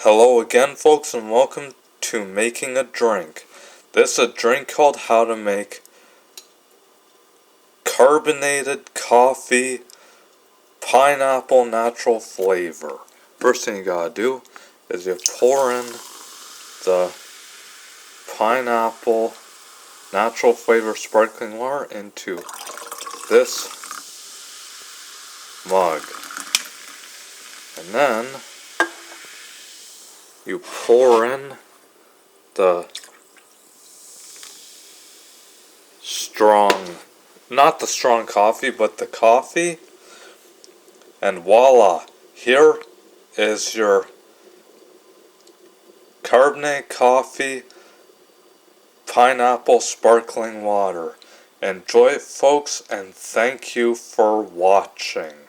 Hello again, folks, and welcome to Making a Drink. This is a drink called How to Make Carbonated Coffee Pineapple Natural Flavor. First thing you gotta do is you pour in the pineapple natural flavor sparkling water into this mug. And then you pour in the not the strong coffee, but the coffee. And voila, here is your carbonated coffee pineapple sparkling water. Enjoy it, folks, and thank you for watching.